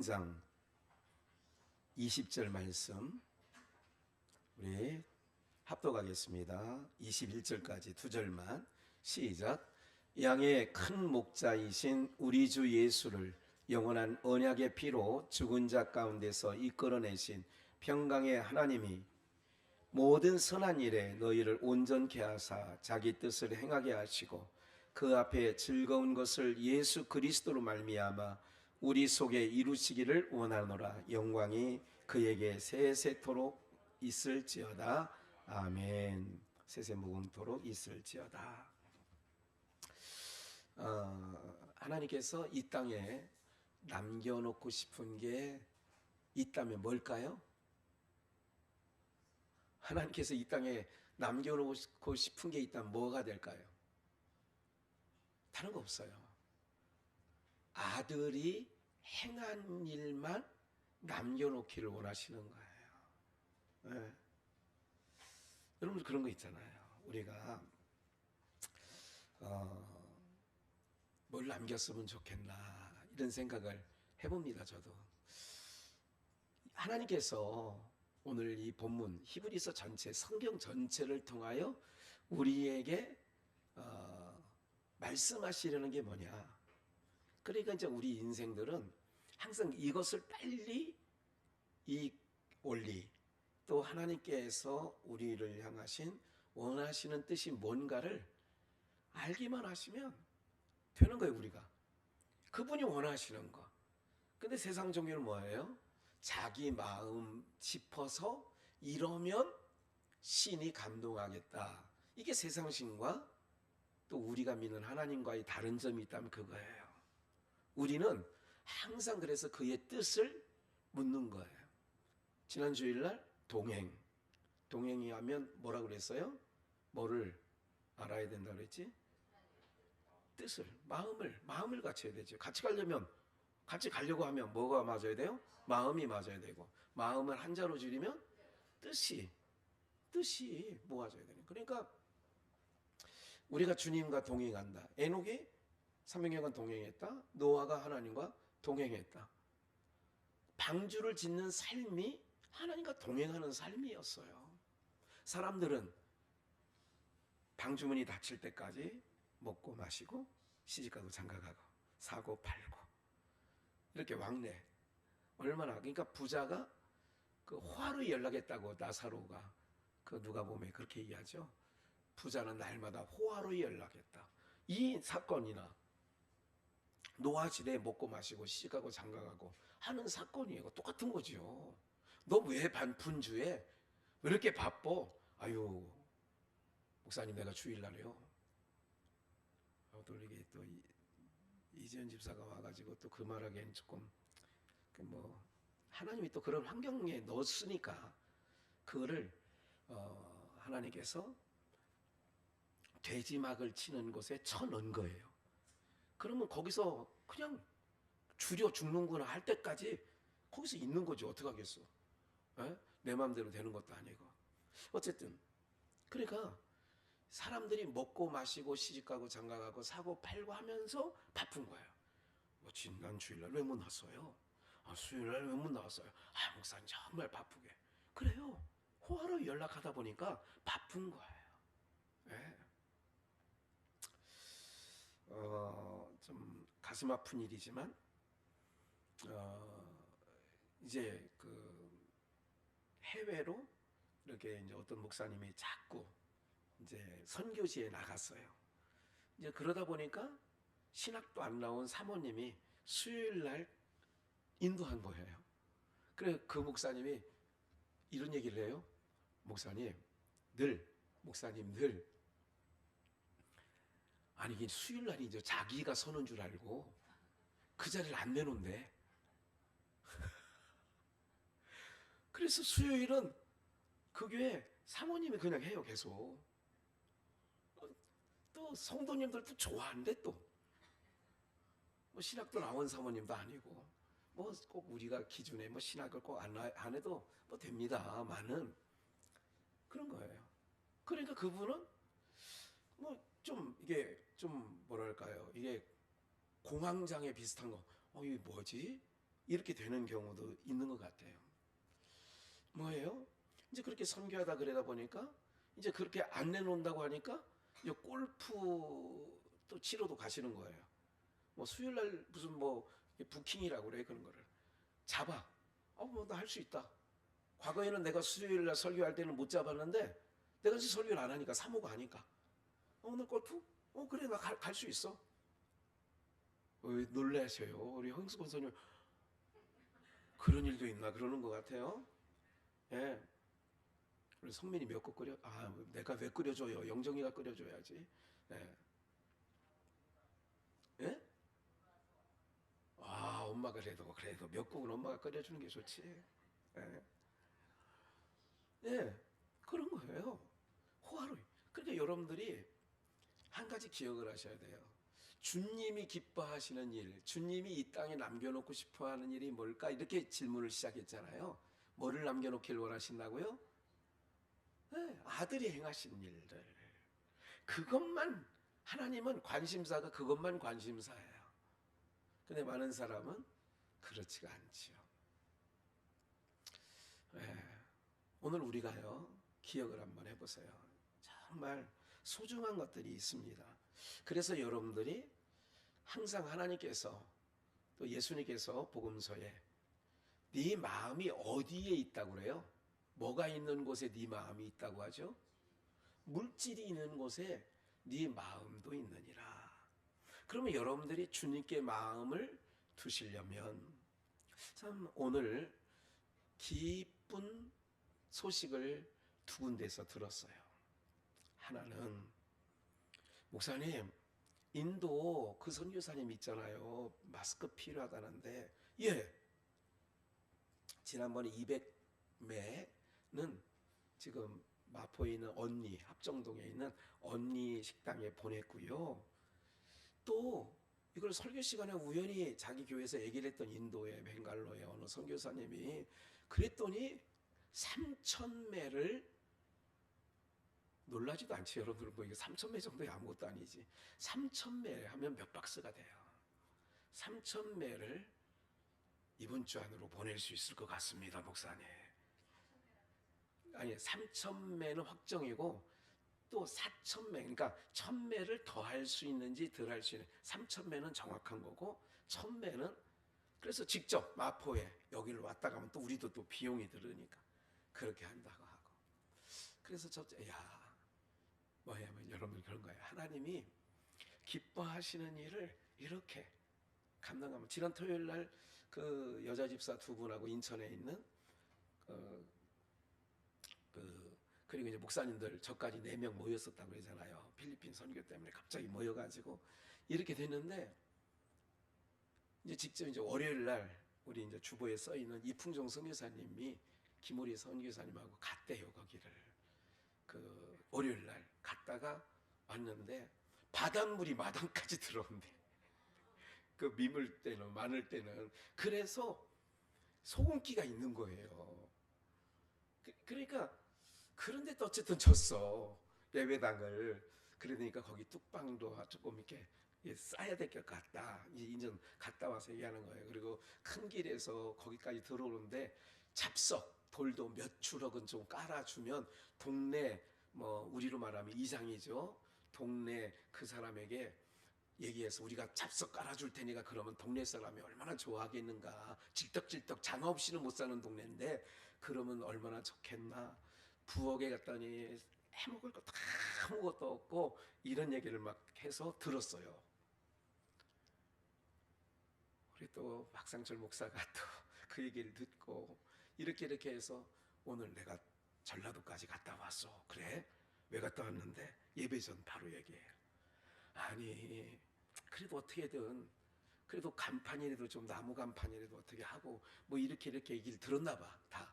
장 20절 말씀 우리 합독하겠습니다. 21절까지 두 절만 시작. 양의 큰 목자이신 우리 주 예수를 영원한 언약의 피로 죽은 자 가운데서 이끌어내신 평강의 하나님이 모든 선한 일에 너희를 온전케 하사 자기 뜻을 행하게 하시고 그 앞에 즐거운 것을 예수 그리스도로 말미암아 우리 속에 이루시기를 원하노라. 영광이 그에게 세세토록 있을지어다. 아멘. 세세무궁토록 있을지어다. 하나님께서 이 땅에 남겨놓고 싶은 게 있다면 뭘까요? 하나님께서 이 땅에 남겨놓고 싶은 게 있다면 뭐가 될까요? 다른 거 없어요. 아들이 행한 일만 남겨놓기를 원하시는 거예요. 네. 여러분 그런 거 있잖아요. 우리가 뭘 남겼으면 좋겠나 이런 생각을 해봅니다. 저도 하나님께서 오늘 이 본문 히브리서 전체 성경 전체를 통하여 우리에게 말씀하시려는 게 뭐냐. 그러니까 이제 우리 인생들은 항상 이것을 빨리 이 원리 또 하나님께서 우리를 향하신 원하시는 뜻이 뭔가를 알기만 하시면 되는 거예요. 우리가 그분이 원하시는 거. 근데 세상 종교는 뭐예요? 자기 마음 짚어서 이러면 신이 감동하겠다. 이게 세상신과 또 우리가 믿는 하나님과의 다른 점이 있다면 그거예요. 우리는 항상 그래서 그의 뜻을 묻는 거예요. 지난 주일날 동행이 하면 뭐라고 그랬어요? 뭐를 알아야 된다고 그랬지? 뜻을, 마음을 갖춰야 되죠. 같이 가려고 하면 뭐가 맞아야 돼요? 마음이 맞아야 되고, 마음을 한자로 줄이면 뜻이 모아져야 되는. 그러니까 우리가 주님과 동행한다. 에녹이 300년간 동행했다. 노아가 하나님과 동행했다. 방주를 짓는 삶이 하나님과 동행하는 삶이었어요. 사람들은 방주문이 닫힐 때까지 먹고 마시고 시집가고 장가가고 사고 팔고 이렇게 왕래. 얼마나. 그러니까 부자가 그 화로 연락했다고 나사로가 그 누가복음에 그렇게 얘기하죠. 부자는 날마다 호화로 연락했다. 이 사건이나 노아 시대에 먹고 마시고 시집가고 장가가고 하는 사건이에요. 똑같은 거죠. 너 왜 반푼주에 왜 이렇게 바빠? 아유 목사님 내가 주일날에요. 또 이게 또 이지연 집사가 와가지고 또 그 말하기엔 조금 뭐 하나님이 또 그런 환경에 넣었으니까 그거를 하나님께서 돼지막을 치는 곳에 쳐넣은 거예요. 그러면 거기서 그냥 줄여 죽는구나 할 때까지 거기서 있는 거죠. 어떡하겠어. 에? 내 마음대로 되는 것도 아니고. 어쨌든 그러니까 사람들이 먹고 마시고 시집가고 장가가고 사고 팔고 하면서 바쁜 거예요. 뭐 지난 주일날 왜 못 나왔어요? 수요일날 왜 못 나왔어요? 목사님 정말 바쁘게. 그래요. 호화로 연락하다 보니까 바쁜 거예요. 네. 좀 가슴 아픈 일이지만 이제 그 해외로 이렇게 이제 어떤 목사님이 자꾸 이제 선교지에 나갔어요. 이제 그러다 보니까 신학도 안 나온 사모님이 수요일 날 인도한 거예요. 그래 그 목사님이 이런 얘기를 해요. 목사님 늘 아니 이게 수요일 날이 이제 자기가 서는 줄 알고 그 자리를 안 내놓는데. 그래서 수요일은 그 교회 사모님이 그냥 해요. 계속. 또 성도님들도 좋아하는데 또 뭐 신학도 나온 사모님도 아니고 뭐 꼭 우리가 기준에 뭐 신학을 꼭 안 해도 뭐 됩니다만은 그런 거예요. 그러니까 그분은 뭐 좀 이게 좀 뭐랄까요, 이게 공황장애 비슷한 거. 이게 뭐지? 이렇게 되는 경우도 있는 것 같아요. 뭐예요? 이제 그렇게 선교하다 그러다 보니까 이제 그렇게 안 내놓는다고 하니까 이제 골프 또 치러도 가시는 거예요. 뭐 수요일 날 무슨 뭐 부킹이라고 그래. 그런 거를 잡아. 뭐 나 할 수 있다. 과거에는 내가 수요일 날 설교할 때는 못 잡았는데 내가 이제 설교를 안 하니까 사모가 하니까 오늘 골프? 그래 나 갈 수 있어. 놀라셔요. 우리 형수 권사님 그런 일도 있나 그러는 것 같아요. 예. 우리 성민이 미역국 끓여? 내가 왜 끓여줘요? 영정이가 끓여줘야지. 예. 예? 엄마가 그래도 미역국은 엄마가 끓여주는 게 좋지. 예. 예. 그런 거예요. 호화로이. 그러니까 여러분들이 한 가지 기억을 하셔야 돼요. 주님이 기뻐하시는 일, 주님이 이 땅에 남겨놓고 싶어하는 일이 뭘까? 이렇게 질문을 시작했잖아요. 뭐를 남겨놓길 원하신다고요? 네, 아들이 행하신 일들. 그것만, 하나님은 관심사가 그것만 관심사예요. 근데 많은 사람은 그렇지가 않지요. 네, 오늘 우리가요, 기억을 한번 해보세요. 정말 소중한 것들이 있습니다. 그래서 여러분들이 항상 하나님께서 또 예수님께서 복음서에 네 마음이 어디에 있다고 그래요? 뭐가 있는 곳에 네 마음이 있다고 하죠? 물질이 있는 곳에 네 마음도 있느니라. 그러면 여러분들이 주님께 마음을 두시려면 참 오늘 기쁜 소식을 두 군데서 들었어요. 하나는 목사님 인도 그 선교사님 있잖아요. 마스크 필요하다는데 예. 지난번에 200매는 지금 마포에 있는 언니 합정동에 있는 언니 식당에 보냈고요. 또 이걸 설교 시간에 우연히 자기 교회에서 얘기를 했던 인도의 벵갈로의 어느 선교사님이 그랬더니 3,000매를 놀라지도 않지 여러분들 뭐 이게 3,000매 정도의 아무것도 아니지 3,000매 하면 몇 박스가 돼요. 3,000매를 이번 주 안으로 보낼 수 있을 것 같습니다, 목사님. 아니 3,000매는 확정이고 또 4,000매 그러니까 1,000매를 더 할 수 있는지 덜 할 수 있는 3,000매는 정확한 거고 1,000매는 그래서 직접 마포에 여기를 왔다 가면 또 우리도 또 비용이 들으니까 그렇게 한다고 하고 그래서 뭐냐면 여러분 그런 거예요. 하나님이 기뻐하시는 일을 이렇게 감당하면 지난 토요일 날 그 여자 집사 두 분하고 인천에 있는 그리고 이제 목사님들 저까지 4명 모였었다고 그러잖아요. 필리핀 선교 때문에 갑자기 모여가지고 이렇게 됐는데 이제 직접 이제 월요일 날 우리 이제 주보에 써 있는 이풍종 선교사님이 김우리 선교사님하고 갔대요 거기를. 그 월요일 날 갔다가 왔는데 바닷물이 마당까지 들어온대. 그 미물 때는 많을 때는 그래서 소금기가 있는 거예요. 그러니까 그런데 또 어쨌든 졌어 예배당을. 그러니까 거기 뚝방도 조금 이렇게 쌓아야 될 것 같다. 인전 갔다 와서 얘기하는 거예요. 그리고 큰 길에서 거기까지 들어오는데 잡석 돌도 몇 추럭은 좀 깔아주면 동네 뭐 우리로 말하면 이장이죠. 동네 그 사람에게 얘기해서 우리가 잡석 깔아줄 테니까 그러면 동네 사람이 얼마나 좋아하겠는가. 질떡질떡 장어 없이는 못 사는 동네인데 그러면 얼마나 좋겠나. 부엌에 갔더니 해먹을 거 다 아무것도 없고 이런 얘기를 막 해서 들었어요. 우리 또 박상철 목사가 또 그 얘기를 듣고 이렇게 해서 오늘 내가 전라도까지 갔다 왔어. 그래? 왜 갔다 왔는데? 예배 전 바로 얘기해요. 아니 그래도 어떻게든 그래도 간판이라도 좀 나무 간판이라도 어떻게 하고 뭐 이렇게 얘기를 들었나 봐 다.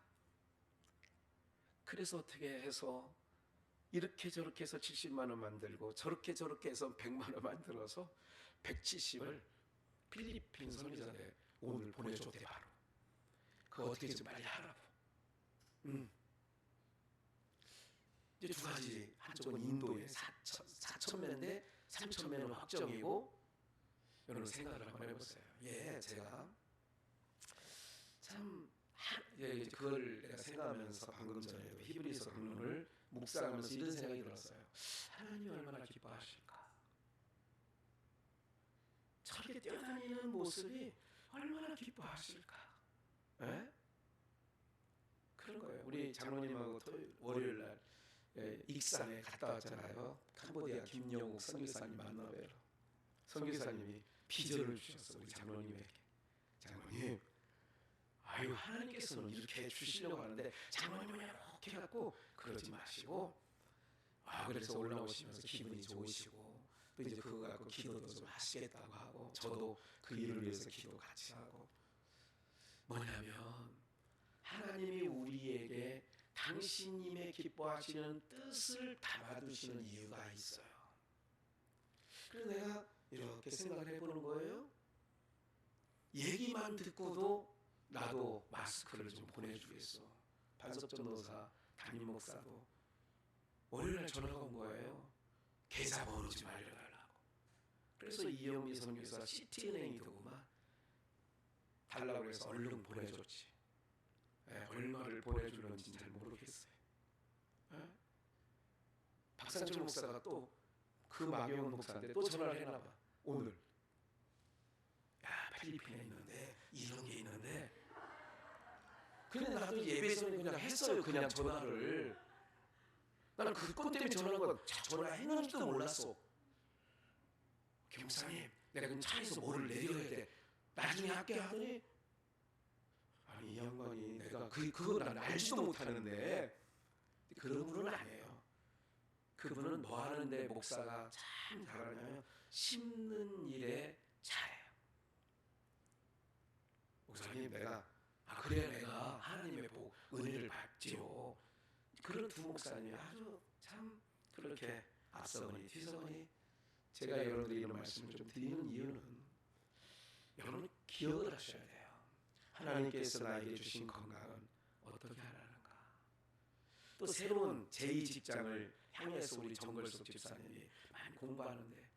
그래서 어떻게 해서 이렇게 저렇게 해서 70만 원 만들고 저렇게 해서 100만 원 만들어서 170을 필리핀 선교사에 오늘 보내줬대 바로. 그거 어떻게 좀 빨리 하라고. 이제 두 가지. 한쪽은 인도의 4,000매인데 3,000매는 확정이고 여러분 생각을 한번 해보세요. 제가 이제 그걸 내가 생각하면서 방금 전에 히브리서 본문을 묵상하면서 이런 생각이 들었어요. 하나님이 얼마나 기뻐하실까? 저렇게 뛰어다니는 모습이 얼마나 기뻐하실까? 에? 그런 거예요. 우리 장로님하고 월요일 날 익산에 갔다 왔잖아요. 캄보디아 김영욱 선교사님 만나뵈러. 선교사님이 비전을 주셨어 우리 장로님에게. 장로님, 아유 하나님께서는 이렇게 주시려고 하는데 장로님은 이렇게 갖고 그러지 마시고, 그래서 올라오시면서 기분이 좋으시고 또 이제 그거 갖고 기도도 좀 하시겠다고 하고, 저도 그 일을 위해서 기도 같이 하고, 뭐냐면 하나님이 우리에게 당신님의 기뻐하시는 뜻을 담아두시는 이유가 있어요. 그래서 내가 이렇게 생각을 해보는 거예요. 얘기만 듣고도 나도 마스크를 좀 보내주겠어. 반석 전도사 담임 목사도 월요일날 전화가 온 거예요. 계좌번호 좀 알려달라고. 그래서 이영미 선교사 시티은행이더구만 달라고 해서 얼른 보내줬지. 얼마를 보내줄런지 잘 모르겠어요. 박상철 목사가 또 그 마경원 목사한테 또 전화를 해놔봐. 오늘 필리핀에 있는데 이런 게 있는데, 근데 나도 예배에서 그냥 했어요. 그냥 전화를. 나는 그 건 때문에 전화한 건 전화했는지도 몰랐어. 김목사님, 내가 그럼 차에서 뭐를 내려야 돼. 나중에 할게 하더니, 아니 이 양반이 내가 그걸 난 알지도 못하는데, 그런 분은 아니에요. 그분은 뭐 하는데 목사가 참 잘하냐면 심는 일에 잘해요. 목사님, 내가 그래 내가 하나님의 복 은혜를 받지요. 그런 두 목사님이 아주 참 그렇게 앞서거니 뒤서거니. 제가 여러분들이 이런 말씀을 좀 드리는 이유는 여러분 기억을 하셔야 돼요. 하나님께서 나에게 주신 건강은 어떻게 하라는가. 또 새로운 제2직장을 향해서 우리 정걸석 집사님이 많이 공부하는데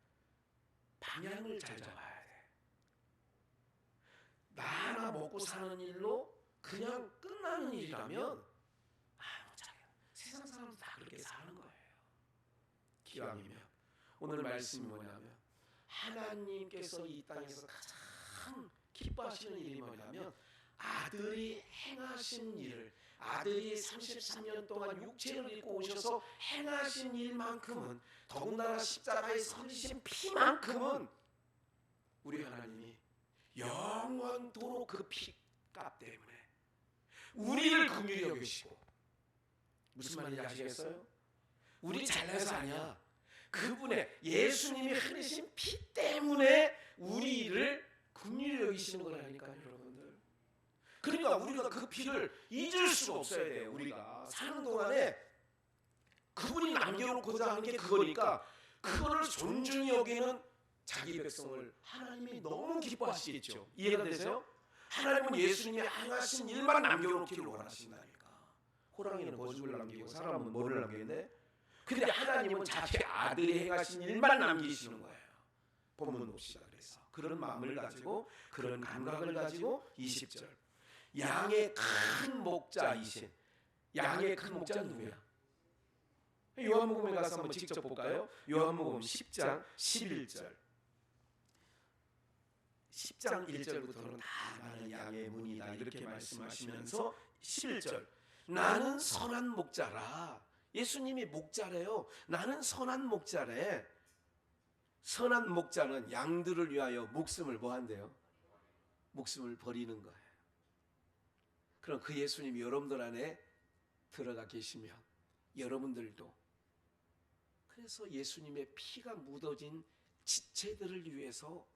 방향을 잘 잡아야 돼. 나 하나 먹고 사는 일로 그냥 끝나는 일이라면 세상 사람도 다 그렇게 사는 거예요. 기왕이면 오늘 말씀이 뭐냐면 하나님께서 이 땅에서 가장 기뻐하시는 일이 뭐냐면 아들이 행하신 일을, 아들이 33년 동안 육체를 입고 오셔서 행하신 일만큼은, 더군다나 십자가에 흘리신 피만큼은 우리 하나님이 영원토록 그 피값 때문에 우리를 긍휼히 여기시고, 무슨 말인지 아시겠어요? 우리 잘나서 아니야. 그분의 예수님이 흘리신 피 때문에 우리를 긍휼히 여기시는 거라니까요, 여러분들. 그러니까 우리가 그 피를 잊을 수가 없어야 돼요. 우리가 사는 동안에 그분이 남겨놓고자 하는 게 그거니까 그거를 존중히 여기는 자기 백성을 하나님이 너무 기뻐하시겠죠. 이해가 되세요? 하나님은 예수님이 행하신 일만 남겨놓기를 원하신다니까. 호랑이는 거죽을 남기고 사람은 뭐를 남기는데, 근데 하나님은 자기 아들이 행하신 일만 남기시는 거예요. 본문 봅시다. 그래서 그런 마음을 가지고, 그런 감각을 가지고 20절 양의 큰 목자이신, 양의 큰 목자는 누구야? 요한복음에 가서 한번 직접 볼까요? 요한복음 10장 11절 10장 1절부터는 다 나는 양의 문이다 이렇게 말씀하시면서 11절 나는 선한 목자라. 예수님이 목자래요. 나는 선한 목자래. 선한 목자는 양들을 위하여 목숨을 뭐 한대요? 목숨을 버리는 거예요. 그럼 그 예수님이 여러분들 안에 들어가 계시면 여러분들도 그래서 예수님의 피가 묻어진 지체들을 위해서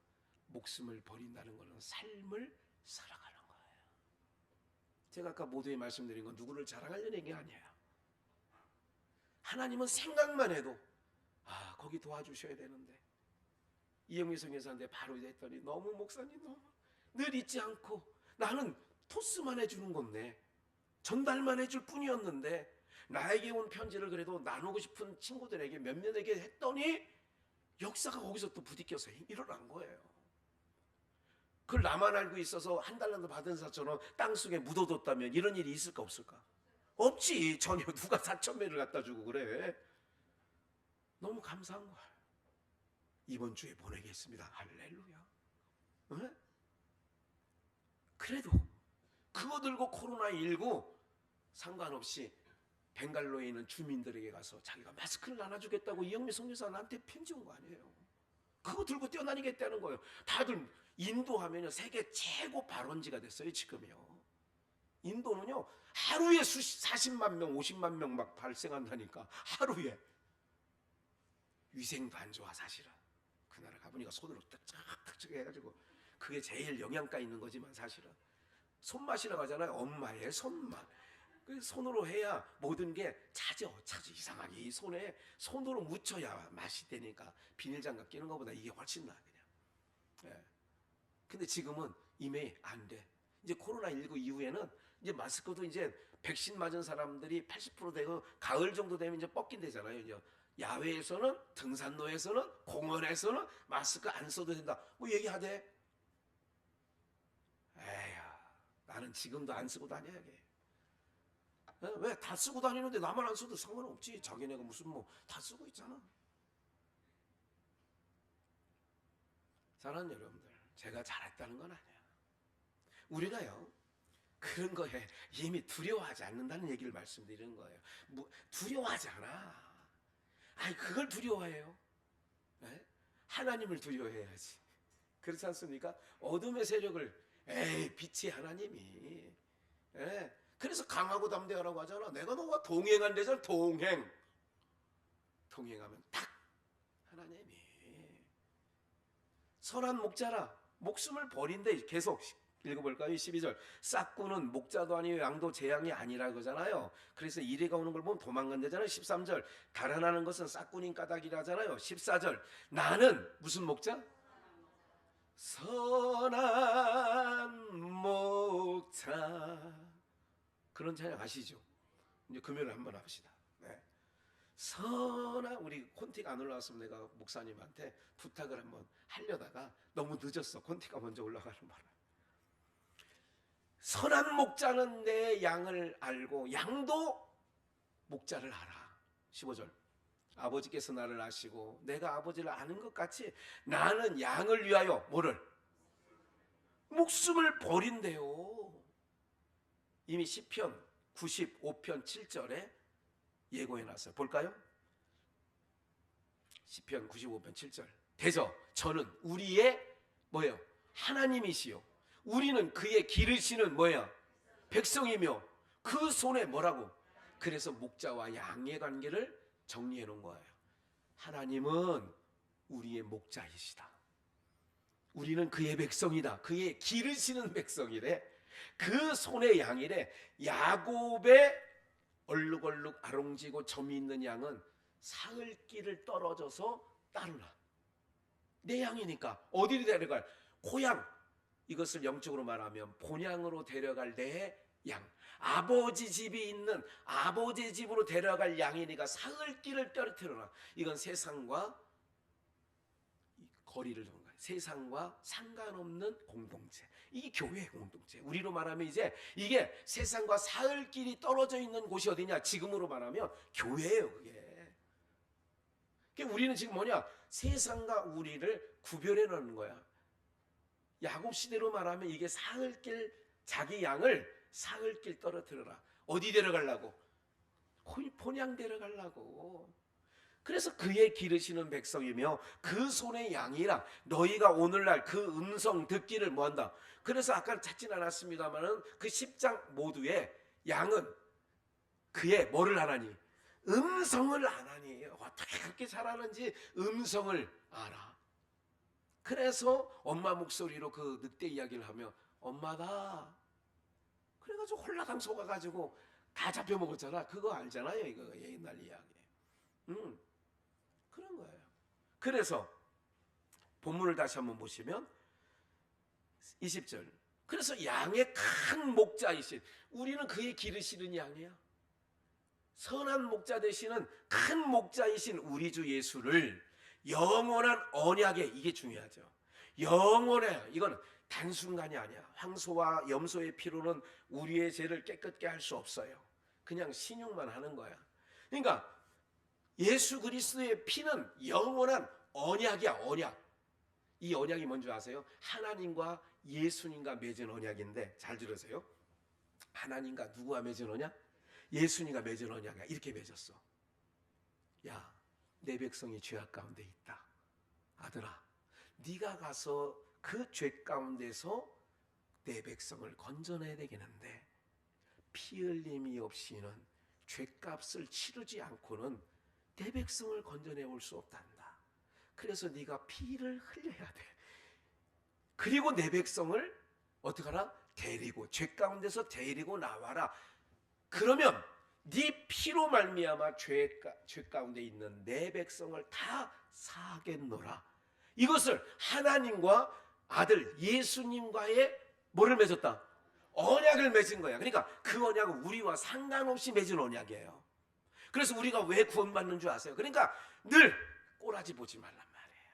목숨을 버린다는 것은 삶을 살아가는 거예요. 제가 아까 모두에 말씀드린 건 누구를 자랑하려는 얘기 아니에요. 하나님은 생각만 해도 거기 도와주셔야 되는데, 이영미 선교사한테 바로 했더니 너무 목사님 너무 늘 잊지 않고, 나는 토스만 해주는 건데 전달만 해줄 뿐이었는데 나에게 온 편지를 그래도 나누고 싶은 친구들에게 몇몇에게 했더니 역사가 거기서 또 부딪혀서 일어난 거예요. 그걸 나만 알고 있어서 한 달란트 받은 사처럼 땅속에 묻어뒀다면 이런 일이 있을까 없을까? 없지. 전혀. 누가 4,000배를 갖다 주고 그래. 너무 감사한 거야. 이번 주에 보내겠습니다. 할렐루야. 네? 그래도 그거 들고 코로나19 상관없이 벵갈로에 있는 주민들에게 가서 자기가 마스크를 나눠주겠다고 이영미 선교사 나한테 편지 온 거 아니에요. 그거 들고 뛰어다니겠다는 거예요. 다들 인도 하면요 세계 최고 발원지가 됐어요. 지금요. 인도는요 하루에 40만 명 50만 명 막 발생한다니까. 하루에. 위생도 안 좋아 사실은. 그 나라 가보니까 손으로 탁탁탁 해가지고 그게 제일 영양가 있는 거지만 사실은 손맛이라고 하잖아요. 엄마의 손맛. 그 손으로 해야 모든 게 차져 이상하게 이 손에 손으로 묻혀야 맛이 되니까 비닐장갑 끼는 것보다 이게 훨씬 나아 그냥. 예. 근데 지금은 이미 안 돼. 이제 코로나19 이후에는 이제 마스크도 이제 백신 맞은 사람들이 80% 되고 가을 정도 되면 이제 뻗긴대잖아요. 이제 야외에서는 등산로에서는 공원에서는 마스크 안 써도 된다. 뭐 얘기하대. 에휴, 나는 지금도 안 쓰고 다녀야게. 왜? 다 쓰고 다니는데 나만 안 써도 상관없지. 자기네가 무슨 뭐 다 쓰고 있잖아. 사랑하는 여러분들, 제가 잘했다는 건 아니에요. 우리가요 그런 거에 이미 두려워하지 않는다는 얘기를 말씀드리는 거예요. 뭐 두려워하지 않아. 아니 그걸 두려워해요. 네? 하나님을 두려워해야지. 그렇지 않습니까? 어둠의 세력을 빛이 하나님이. 네? 그래서 강하고 담대하라고 하잖아. 내가 너와 동행한대잖아. 동행하면 딱 하나님이. 선한 목자라 목숨을 버린대. 계속 읽어볼까요? 12절. 싹구는 목자도 아니요 양도 제 양이 아니라 그러잖아요. 그래서 이리가 오는 걸 보면 도망간대잖아요. 13절. 달아나는 것은 싹구님 까닭이라잖아요. 14절. 나는 무슨 목자? 선한 목자. 그런 찬양 아시죠? 이제 금요일에 한번 합시다. 네. 선한 우리 콘티가 안 올라왔으면 내가 목사님한테 부탁을 한번 하려다가 너무 늦었어. 콘티가 먼저 올라가는 바람에. 선한 목자는 내 양을 알고 양도 목자를 알아. 15절. 아버지께서 나를 아시고 내가 아버지를 아는 것 같이 나는 양을 위하여 뭐를? 목숨을 버린대요. 이미 시편 95편 7절에 예고해놨어요. 볼까요? 시편 95편 7절. 대저 저는 우리의 뭐예요? 하나님이시요 우리는 그의 기르시는 뭐예요? 백성이며 그 손에 뭐라고? 그래서 목자와 양의 관계를 정리해 놓은 거예요. 하나님은 우리의 목자이시다. 우리는 그의 백성이다. 그의 기르시는 백성이래. 그 손의 양이래. 야곱의 얼룩얼룩 아롱지고 점이 있는 양은 사흘길을 떨어져서 따르나. 내 양이니까 어디로 데려갈? 고향. 이것을 영적으로 말하면 본향으로 데려갈 내 양. 아버지 집이 있는 아버지 집으로 데려갈 양이니까 사흘길을 떨어뜨려라. 이건 세상과 거리를 두는 거예요. 세상과 상관없는 공동체. 이 교회의 공동체. 우리로 말하면 이제 이게 세상과 사흘길이 떨어져 있는 곳이 어디냐? 지금으로 말하면 교회예요. 그게. 그러니까 우리는 지금 뭐냐? 세상과 우리를 구별해 놓는 거야. 야곱 시대로 말하면 이게 사흘길 자기 양을 사흘길 떨어뜨려라. 어디 데려가려고? 본향 데려가려고. 그래서 그의 기르시는 백성이며 그 손의 양이라. 너희가 오늘날 그 음성 듣기를 뭐한다? 그래서 아까 찾진 않았습니다만은 그 10장 모두에 양은 그의 뭐를 하나니? 음성을 아나니. 어떻게 그렇게 잘하는지 음성을 알아. 그래서 엄마 목소리로 그 늑대 이야기를 하며 엄마다. 그래가지고 홀라당 속아가지고 다 잡혀먹었잖아. 그거 알잖아요. 이거 옛날 이야기. 그런 거예요. 그래서 본문을 다시 한번 보시면 20절. 그래서 양의 큰 목자이신 우리는 그의 기르시는 양이야. 선한 목자 되시는 큰 목자이신 우리 주 예수를 영원한 언약에 이게 중요하죠. 영원해. 이건 단순간이 아니야. 황소와 염소의 피로는 우리의 죄를 깨끗게 할 수 없어요. 그냥 신용만 하는 거야. 그러니까 예수 그리스도의 피는 영원한 언약이야, 언약. 이 언약이 뭔지 아세요? 하나님과 예수님과 맺은 언약인데, 잘 들으세요. 하나님과 누구와 맺은 언약? 예수님과 맺은 언약이야. 이렇게 맺었어. 야, 내 백성이 죄악 가운데 있다. 아들아, 네가 가서 그 죄 가운데서 내 백성을 건져내야 되겠는데, 피 흘림이 없이는 죄값을 치르지 않고는 내 백성을 건져내올 수 없단다. 그래서 네가 피를 흘려야 돼. 그리고 내 백성을 어떻게 하라? 데리고, 죄 가운데서 데리고 나와라. 그러면 네 피로 말미암아 죄 가운데 있는 내 백성을 다 사하겠노라. 이것을 하나님과 아들 예수님과의 뭐를 맺었다? 언약을 맺은 거야. 그러니까 그 언약은 우리와 상관없이 맺은 언약이에요. 그래서 우리가 왜 구원받는 줄 아세요? 그러니까 늘 꼬라지 보지 말란 말이에요.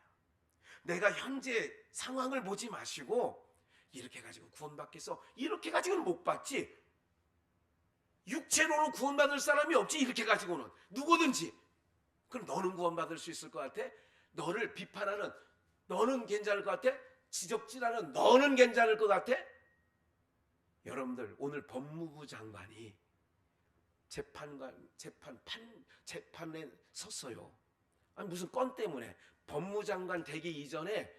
내가 현재 상황을 보지 마시고, 이렇게 가지고 구원받겠어, 이렇게 가지고는 못 받지. 육체로는 구원받을 사람이 없지. 이렇게 가지고는 누구든지. 그럼 너는 구원받을 수 있을 것 같아? 너를 비판하는 너는 괜찮을 것 같아? 지적질하는 너는 괜찮을 것 같아? 여러분들, 오늘 법무부 장관이 재판에 섰어요. 아니, 무슨 건 때문에. 법무장관 되기 이전에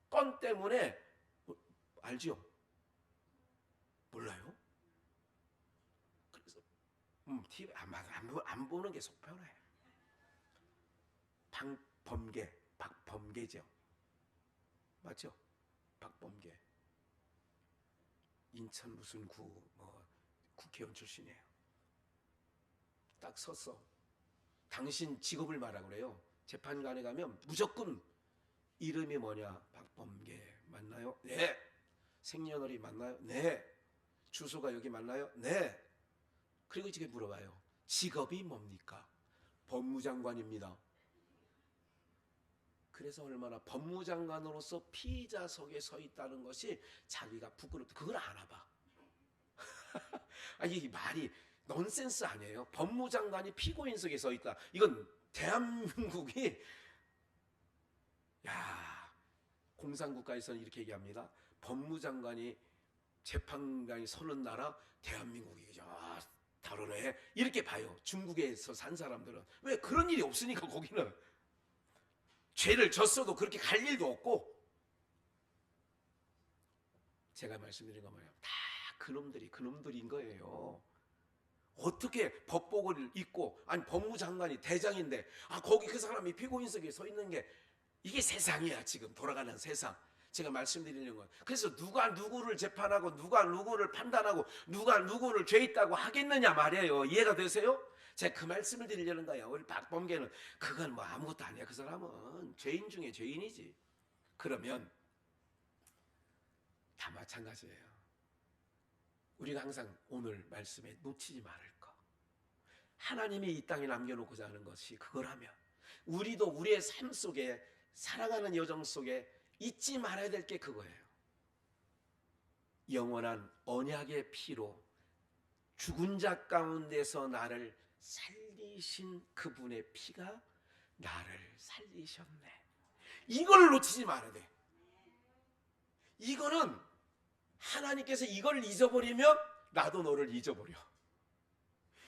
건 때문에. 알지요? 몰라요? 그래서 TV 안 보는 게 속 편해. 박범계죠. 맞죠? 박범계. 인천 무슨 국회의원 출신이에요. 딱 섰어. 당신 직업을 말하고 그래요. 재판관에 가면 무조건 이름이 뭐냐? 박범계 맞나요? 네. 생년월일 맞나요? 네. 주소가 여기 맞나요? 네. 그리고 이렇게 물어봐요. 직업이 뭡니까? 법무장관입니다. 그래서 얼마나 법무장관으로서 피의자석에 서 있다는 것이 자기가 부끄럽다. 그걸 아나 봐. 아니, 이 말이 넌센스 아니에요? 법무장관이 피고인석에 서 있다. 이건 대한민국이, 공산국가에서는 이렇게 얘기합니다. 법무장관이 재판관이 서는 나라, 대한민국이 다르네. 이렇게 봐요. 중국에서 산 사람들은. 왜? 그런 일이 없으니까. 거기는 죄를 졌어도 그렇게 갈 일도 없고. 제가 말씀드린 거 뭐예요? 다 그놈들인 거예요. 어떻게 법복을 입고, 아니 법무장관이 대장인데, 거기 그 사람이 피고인석에 서 있는 게, 이게 세상이야. 지금 돌아가는 세상. 제가 말씀드리는 건, 그래서 누가 누구를 재판하고 누가 누구를 판단하고 누가 누구를 죄 있다고 하겠느냐 말이에요. 이해가 되세요? 제가 그 말씀을 드리려는 거예요. 우리 박범계는 그건 뭐 아무것도 아니야. 그 사람은 죄인 중에 죄인이지. 그러면 다 마찬가지예요. 우리가 항상 오늘 말씀에 놓치지 말을 거, 하나님이 이 땅에 남겨놓고자 하는 것이 그거라면, 우리도 우리의 삶 속에, 살아가는 여정 속에 잊지 말아야 될 게 그거예요. 영원한 언약의 피로 죽은 자 가운데서 나를 살리신 그분의 피가 나를 살리셨네. 이걸 놓치지 말아야 돼. 이거는 하나님께서 이걸 잊어버리면 나도 너를 잊어버려.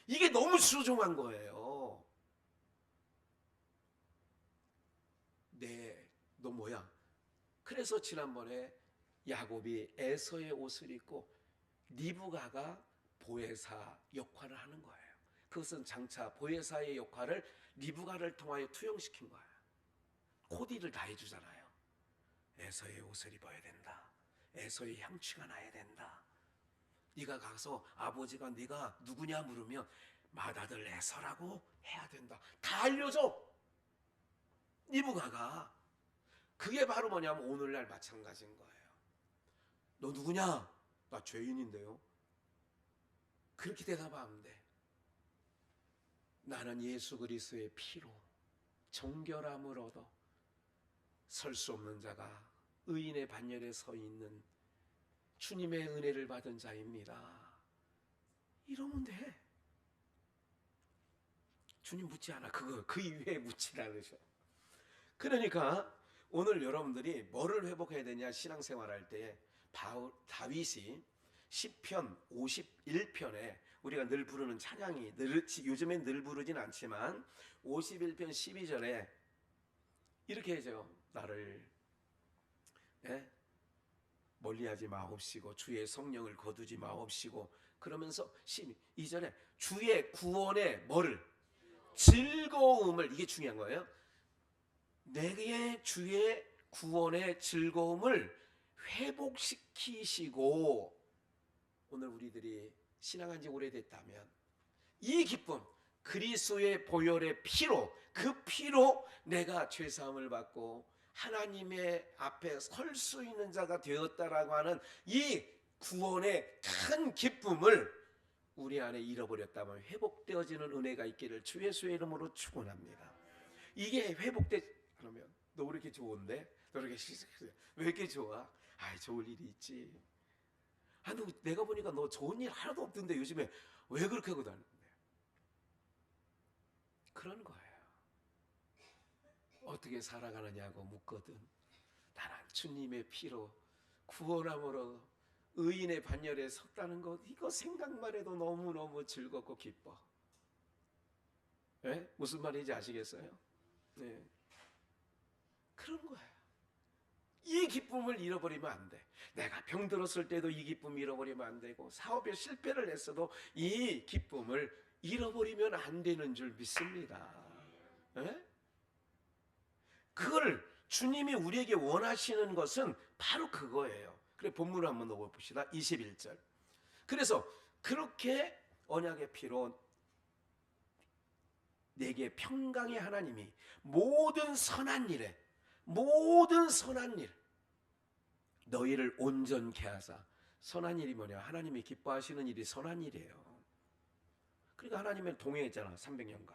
이게 너무 소중한 거예요. 너 뭐야? 그래서 지난번에 야곱이 에서의 옷을 입고 리브가가 보혜사 역할을 하는 거예요. 그것은 장차 보혜사의 역할을 리브가를 통하여 투영시킨 거예요. 코디를 다 해주잖아요. 에서의 옷을 입어야 된다. 에서의 향취가 나야 된다. 네가 가서 아버지가 네가 누구냐 물으면 맏아들 에서라고 해야 된다. 다 알려줘. 리브가가. 그게 바로 뭐냐면 오늘날 마찬가지인 거예요. 너 누구냐? 나 죄인인데요. 그렇게 대답하면 돼. 나는 예수 그리스도의 피로 정결함을 얻어 설 수 없는 자가 의인의 반열에 서 있는 주님의 은혜를 받은 자입니다. 이러면 돼. 주님 묻지 않아. 그 이외에 묻지 않으셔. 그러니까 오늘 여러분들이 뭐를 회복해야 되냐, 신앙생활할 때 다윗이 시편 51편에 우리가 늘 부르는 찬양이 요즘엔 늘 부르진 않지만 51편 12절에 이렇게 해죠. 나를 멀리하지 마옵시고 주의 성령을 거두지 마옵시고, 그러면서 12절에 주의 구원의 뭐를? 즐거움을, 이게 중요한 거예요. 내게 주의 구원의 즐거움을 회복시키시고, 오늘 우리들이 신앙한 지 오래됐다면 이 기쁨, 그리스도의 보혈의 피로, 그 피로 내가 죄사함을 받고 하나님의 앞에 설 수 있는 자가 되었다라고 하는 이 구원의 큰 기쁨을 우리 안에 잃어버렸다면 회복되어지는 은혜가 있기를 주 예수의 이름으로 축원합니다. 이게 회복되지 않으면, 너 왜 이렇게 좋은데? 너 왜 이렇게 좋아? 아, 좋을 일이 있지. 아, 너 내가 보니까 너 좋은 일 하나도 없던데 요즘에 왜 그렇게 하고 다니는데? 그런 거예요. 어떻게 살아가느냐고 묻거든. 나는 주님의 피로 구원함으로 의인의 반열에 섰다는 것, 이거 생각만 해도 너무너무 즐겁고 기뻐. 네? 무슨 말인지 아시겠어요? 네. 그런 거예요. 이 기쁨을 잃어버리면 안 돼. 내가 병들었을 때도 이 기쁨 잃어버리면 안 되고, 사업에 실패를 했어도 이 기쁨을 잃어버리면 안 되는 줄 믿습니다. 네? 그걸 주님이 우리에게 원하시는 것은 바로 그거예요. 그래, 본문을 한번 읽어봅시다. 21절. 그래서 그렇게 언약의 피로 내게 평강의 하나님이 모든 선한 일 너희를 온전케 하사. 선한 일이 뭐냐? 하나님이 기뻐하시는 일이 선한 일이에요. 그러니까 하나님을 동행했잖아, 300년간.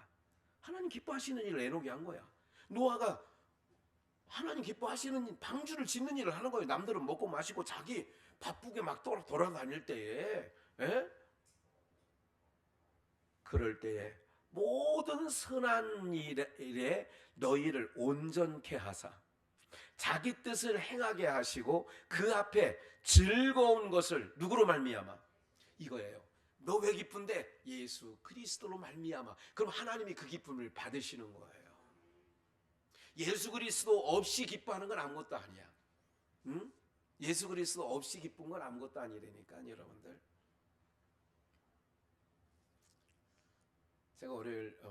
하나님 기뻐하시는 일을 에녹이 한 거야. 노아가 하나님 기뻐하시는 방주를 짓는 일을 하는 거예요. 남들은 먹고 마시고 자기 바쁘게 막 돌아다닐 때에, 그럴 때에 모든 선한 일에 너희를 온전케 하사 자기 뜻을 행하게 하시고 그 앞에 즐거운 것을 누구로 말미암아? 이거예요. 너 왜 기쁜데? 예수 그리스도로 말미암아. 그럼 하나님이 그 기쁨을 받으시는 거예요. 예수 그리스도 없이 기뻐하는 건 아무것도 아니야. 응? 예수 그리스도 없이 기쁜 건 아무것도 아니라니까, 여러분들. 제가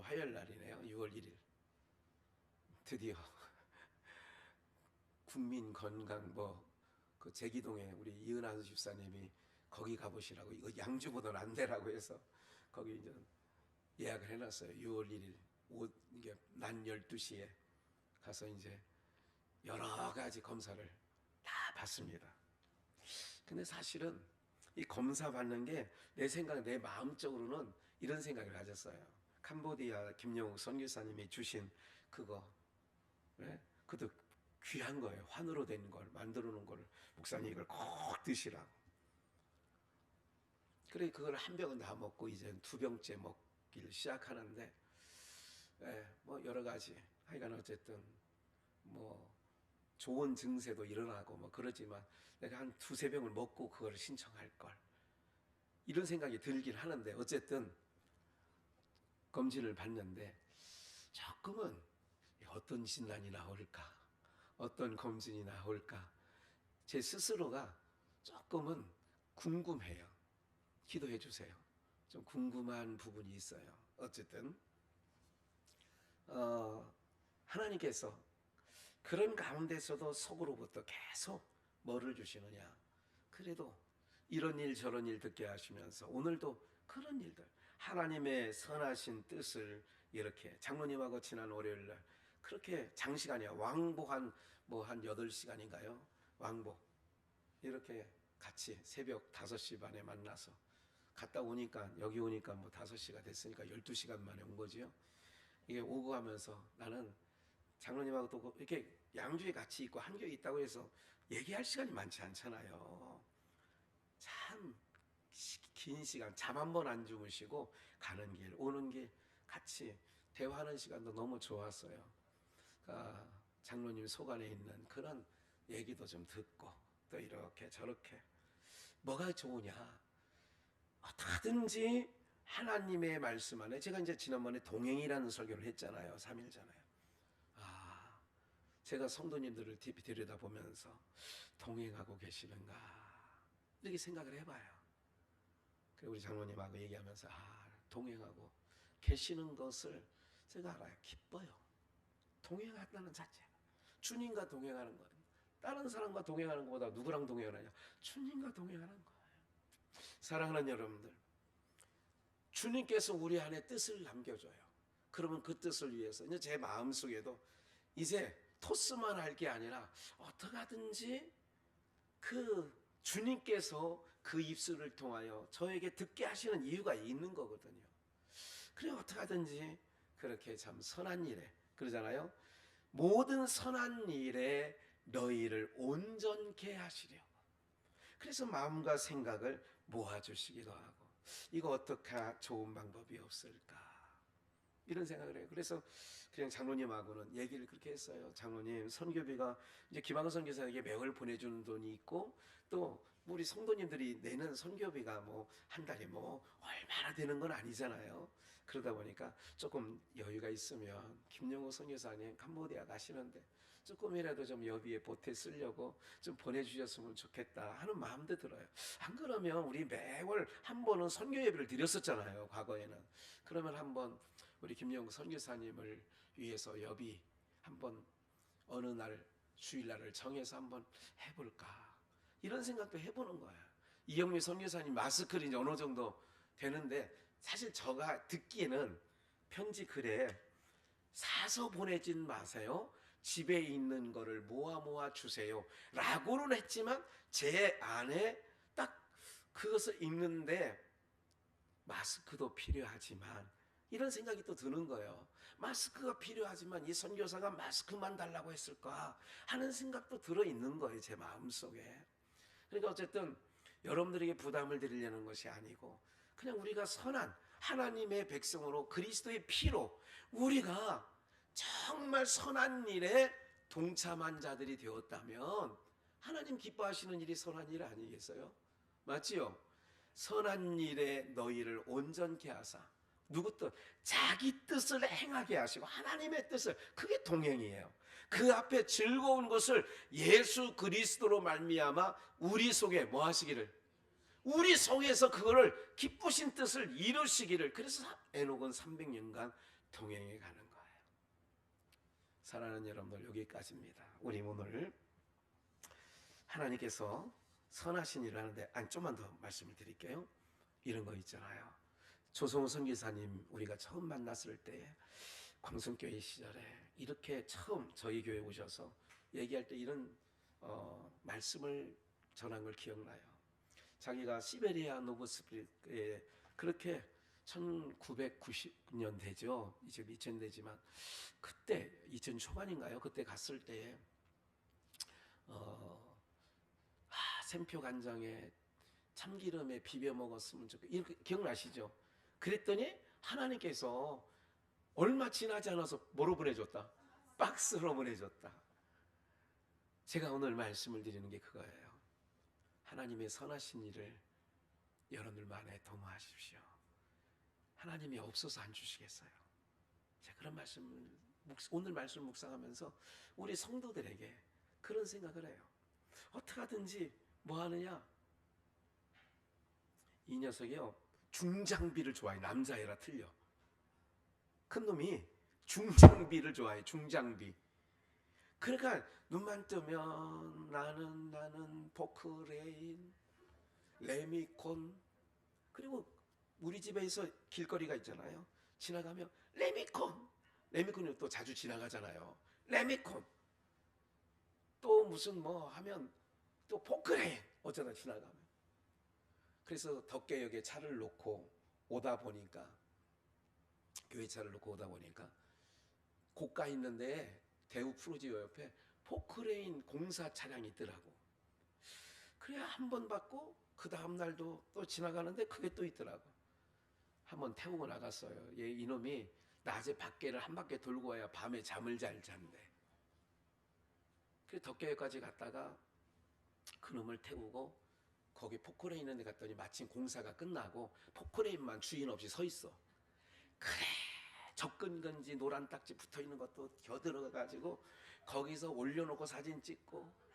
화요일 날이네요. 6월 1일. 드디어 국민건강 그 제기동에 우리 이은하 집사님이 거기 가보시라고, 이거 양주보다는 안 되라고 해서 거기 이제 예약을 해놨어요. 6월 1일 이게 낮 12시에 가서 이제 여러 가지 검사를 다 받습니다. 근데 사실은 이 검사 받는 게 내 마음적으로는 이런 생각을 가졌어요. 캄보디아 김영욱 선교사님이 주신 그거, 그것도 귀한 거예요. 환으로 된 걸 만들어 놓은 걸 목사님 이걸 꼭 드시라고. 그래, 그걸 한 병은 다 먹고 이제 2병째 먹기를 시작하는데, 뭐 여러 가지 하여간 어쨌든 뭐 좋은 증세도 일어나고 뭐 그러지만 내가 한 2-3병을 먹고 그걸 신청할 걸, 이런 생각이 들긴 하는데, 어쨌든 검진을 받는데 조금은 어떤 진단이 나올까, 어떤 검진이 나올까, 제 스스로가 조금은 궁금해요. 기도해 주세요. 좀 궁금한 부분이 있어요. 어쨌든 하나님께서 그런 가운데서도 속으로부터 계속 뭐를 주시느냐, 그래도 이런 일 저런 일 듣게 하시면서 오늘도 그런 일들, 하나님의 선하신 뜻을 이렇게 장로님하고 지난 월요일날 그렇게 장시간이야. 왕복 한 8시간인가요? 왕복 이렇게 같이 새벽 5시 반에 만나서 갔다 오니까, 여기 오니까 5시가 됐으니까 12시간 만에 온 거지요. 이게 오고 하면서 나는 장로님하고 또 이렇게 양주에 같이 있고 한교에 있다고 해서 얘기할 시간이 많지 않잖아요. 긴 시간 잠 한 번 안 주무시고 가는 길 오는 길 같이 대화하는 시간도 너무 좋았어요. 장로님 속 안에 있는 그런 얘기도 좀 듣고 또 이렇게 저렇게 뭐가 좋으냐, 어떻게든지 하나님의 말씀 안에, 제가 이제 지난번에 동행이라는 설교를 했잖아요. 3일 전에. 제가 성도님들을 깊이 들여다보면서 동행하고 계시는가 이렇게 생각을 해봐요. 그리고 우리 장로님하고 얘기하면서 동행하고 계시는 것을 제가 알아요. 기뻐요. 동행한다는 자체, 주님과 동행하는 거예요. 다른 사람과 동행하는 것보다 누구랑 동행하느냐? 주님과 동행하는 거예요. 사랑하는 여러분들, 주님께서 우리 안에 뜻을 남겨줘요. 그러면 그 뜻을 위해서 이제 제 마음속에도 이제 토스만 할 게 아니라 어떻게 하든지 그 주님께서 그 입술을 통하여 저에게 듣게 하시는 이유가 있는 거거든요. 그래 어떻게 하든지 그렇게 참 선한 일에, 그러잖아요. 모든 선한 일에 너희를 온전케 하시려고. 그래서 마음과 생각을 모아주시기도 하고, 이거 어떻게 좋은 방법이 없을까 이런 생각을 해요. 그래서 그냥 장로님하고는 얘기를 그렇게 했어요. 장로님, 선교비가 이제 김학원 선교사에게 매월 보내주는 돈이 있고, 또 우리 성도님들이 내는 선교비가 뭐 한 달에 뭐 얼마나 되는 건 아니잖아요. 그러다 보니까 조금 여유가 있으면 김영호 선교사님 캄보디아 가시는데 조금이라도 좀 여비에 보태 쓰려고 좀 보내주셨으면 좋겠다 하는 마음도 들어요. 안 그러면 우리 매월 한 번은 선교 예배를 드렸었잖아요, 과거에는. 그러면 한번 우리 김영호 선교사님을 위해서 여비 한번 어느 날 주일날을 정해서 한번 해볼까 이런 생각도 해보는 거예요. 이영미 선교사님 마스크를 이제 어느 정도 되는데, 사실 제가 듣기에는 편지 글에 사서 보내진 마세요, 집에 있는 거를 모아 주세요 라고는 했지만 제 안에 딱 그것을 읽는데 마스크도 필요하지만 이런 생각이 또 드는 거예요. 마스크가 필요하지만 이 선교사가 마스크만 달라고 했을까 하는 생각도 들어있는 거예요, 제 마음속에. 그러니까 어쨌든 여러분들에게 부담을 드리려는 것이 아니고, 그냥 우리가 선한 하나님의 백성으로 그리스도의 피로 우리가 정말 선한 일에 동참한 자들이 되었다면 하나님 기뻐하시는 일이 선한 일 아니겠어요? 맞지요? 선한 일에 너희를 온전케 하사, 누구 뜻? 자기 뜻을 행하게 하시고 하나님의 뜻을, 그게 동행이에요. 그 앞에 즐거운 것을 예수 그리스도로 말미암아 우리 속에 뭐 하시기를, 우리 속에서 그거를 기쁘신 뜻을 이루시기를. 그래서 에녹은 300년간 동행해 가는 거예요. 사랑하는 여러분들, 여기까지입니다. 우리 오늘 하나님께서 선하신 일을 하는데, 좀만 더 말씀을 드릴게요. 이런 거 있잖아요. 조성호 선교사님 우리가 처음 만났을 때 광성교회 시절에 이렇게 처음 저희 교회 오셔서 얘기할 때 이런 말씀을 전한 걸 기억나요. 자기가 시베리아 노보스피르에 그렇게 1990년 되죠. 이제 2000 되지만 그때 2000 초반인가요? 그때 갔을 때 샘표 간장에 참기름에 비벼 먹었으면 좋겠어요. 기억나시죠? 그랬더니 하나님께서 얼마 지나지 않아서 뭐로 보내줬다? 박스로 보내줬다. 제가 오늘 말씀을 드리는 게 그거예요. 하나님의 선하신 일을 여러분들 만에 도모하십시오. 하나님이 없어서 안 주시겠어요? 제가 그런 말씀을 오늘 말씀 묵상하면서 우리 성도들에게 그런 생각을 해요. 어떻게 하든지 뭐 하느냐? 이 녀석이요, 중장비를 좋아해. 남자애라 틀려. 큰 놈이 중장비를 좋아해. 중장비. 그러니까 눈만 뜨면 나는 포크레인, 레미콘, 그리고 우리 집에서 길거리가 있잖아요. 지나가면 레미콘이 또 자주 지나가잖아요. 레미콘. 또 무슨 뭐 하면 또 포크레인 어쩌다 지나가면. 그래서 덕계역에 차를 놓고 오다 보니까, 교회 차를 놓고 오다 보니까 고가 있는데 대우 프로지오 옆에 포크레인 공사 차량이 있더라고. 그래 한 번 받고 그 다음 날도 또 지나가는데 그게 또 있더라고. 한번 태우고 나갔어요. 이놈이 낮에 밖에를 한 바퀴 돌고 와야 밤에 잠을 잘 잔대. 그래서 덕계까지 갔다가 그놈을 태우고 거기 포크레인 있는 데 갔더니 마침 공사가 끝나고 포크레인만 주인 없이 서 있어. 그래, 접근 금지 노란 딱지 붙어 있는 것도 겨들어가지고 거기서 올려놓고 사진 찍고,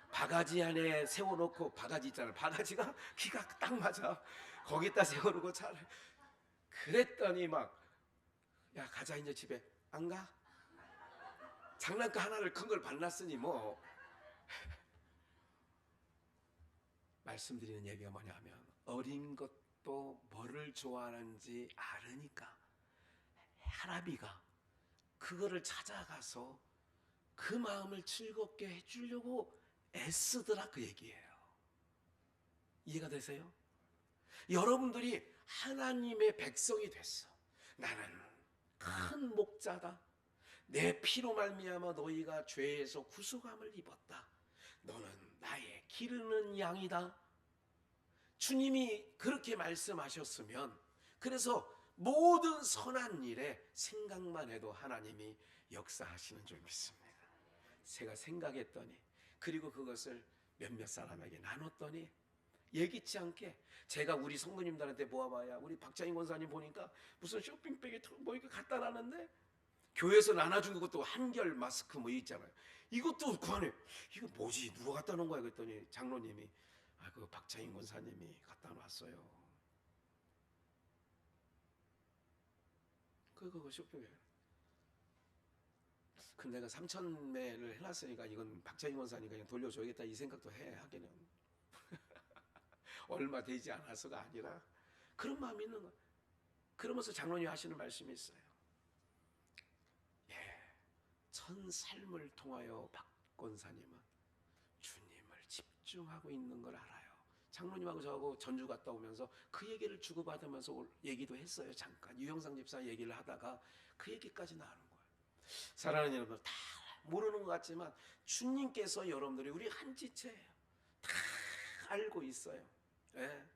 바가지 안에 세워놓고, 바가지 있잖아, 바가지가 키가 딱 맞아, 거기다 세워놓고 차를. 그랬더니 막, 야 가자 이제 집에. 안 가? 장난감 하나를 큰 걸 발랐으니 뭐. 말씀드리는 얘기가 뭐냐면, 어린 것도 뭐를 좋아하는지 알으니까 할아비가 그거를 찾아가서 그 마음을 즐겁게 해주려고 애쓰더라, 그 얘기예요. 이해가 되세요? 여러분들이 하나님의 백성이 됐어. 나는 큰 목자다. 내 피로 말미암아 너희가 죄에서 구속함을 입었다. 너는 나의 기르는 양이다. 주님이 그렇게 말씀하셨으면, 그래서 모든 선한 일에 생각만 해도 하나님이 역사하시는 줄 믿습니다. 제가 생각했더니, 그리고 그것을 몇몇 사람에게 나눴더니 예기치 않게 제가 우리 성도님들한테 모아봐야, 우리 박자인 권사님 보니까 무슨 쇼핑백에 뭐 이렇게 갖다 놨는데, 교회에서 나눠준 것도 한결 마스크 뭐 있잖아요. 이것도 그 안에 이거 뭐지? 누가 갖다 놓은 거야? 그랬더니 장로님이, 그 박자인 권사님이 갖다 놨어요. 그거 쇼핑백. 근데 내가 3,000매를 해놨으니까 이건 박자인 권사님 그냥 돌려줘야겠다 이 생각도 해, 하기는. 얼마 되지 않아서가 아니라 그런 마음이 있는 거야. 그러면서 장로님 하시는 말씀이 있어요. 전 삶을 통하여 박 권사님은 주님을 집중하고 있는 걸 알아요. 장로님하고 저하고 전주 갔다 오면서 그 얘기를 주고받으면서 얘기도 했어요. 잠깐 유영상 집사 얘기를 하다가 그 얘기까지 나오는 거예요. 사랑하는 여러분, 다 모르는 것 같지만 주님께서 여러분들이 우리 한 지체예요. 다 알고 있어요. 네.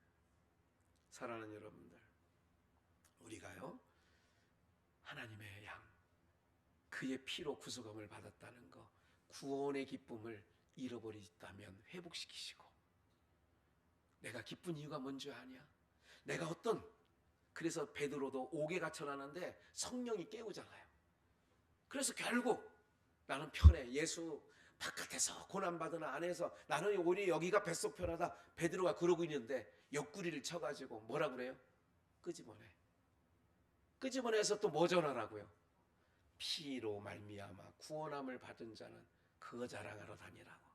사랑하는 여러분들, 우리가요 하나님의 양, 그의 피로 구속함을 받았다는 거, 구원의 기쁨을 잃어버리다면 회복시키시고, 내가 기쁜 이유가 뭔지 아냐? 내가 그래서 베드로도 옥에 갇혀놨는데 성령이 깨우잖아요. 그래서 결국 나는 편해, 예수 바깥에서 고난받으나 안에서 나는 오히려 여기가 뱃속 편하다, 베드로가 그러고 있는데 옆구리를 쳐가지고 뭐라 그래요? 끄집어내서 또 뭐 전하라고요? 피로 말미암아 구원함을 받은 자는 그거 자랑하러 다니라고.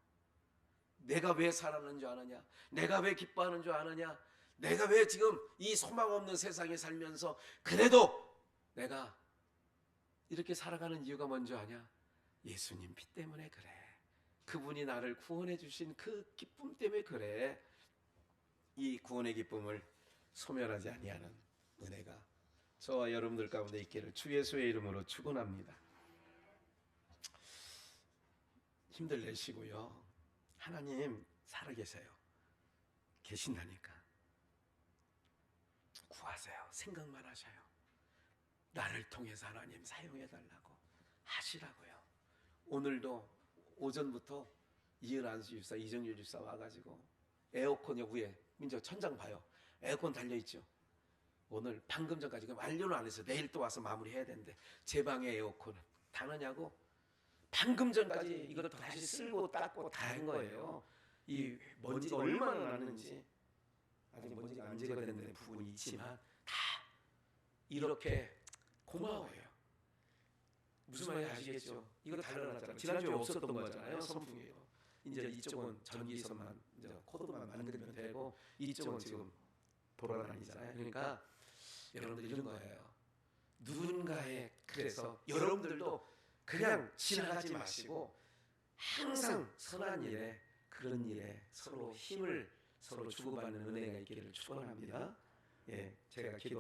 내가 왜 살았는 줄 아느냐? 내가 왜 기뻐하는 줄 아느냐? 내가 왜 지금 이 소망 없는 세상에 살면서 그래도 내가 이렇게 살아가는 이유가 뭔지 아냐? 예수님 피 때문에 그래. 그분이 나를 구원해 주신 그 기쁨 때문에 그래. 이 구원의 기쁨을 소멸하지 아니하는 은혜가 저와 여러분들 가운데 있기를 주 예수의 이름으로 축원합니다. 힘들 내시고요. 하나님 살아계세요. 계신다니까. 구하세요. 생각만 하셔요. 나를 통해서 하나님 사용해달라고 하시라고요. 오늘도 오전부터 이은안 집사, 이정유 집사 와가지고 에어컨 위에 민저 천장 봐요. 에어컨 달려있죠. 오늘 방금 전까지 완료는 안 해서 내일 또 와서 마무리해야 되는데 제 방에 에어컨은 다느냐고 방금 전까지 이것도 다시 쓸고 닦고 다 한 거예요. 이 먼지가 얼마나 났는지, 아직 먼지가 안 제거된 부분이 있지만 다 이렇게 고마워요. 무슨 말인지 아시겠죠? 이거 달아놨잖아요. 지난주에 없었던 거잖아요. 선풍기로. 이제 이쪽은 전기선만 이제 코드만 만들면 되고 이쪽은 지금 돌아다니잖아요. 그러니까 여러분들 이런 거예요. 누군가의, 그래서 여러분들도 그냥 지나가지 마시고 항상 선한 일에, 그런 일에 서로 힘을 서로 주고받는 은혜가 있기를 축원합니다. 제가 기도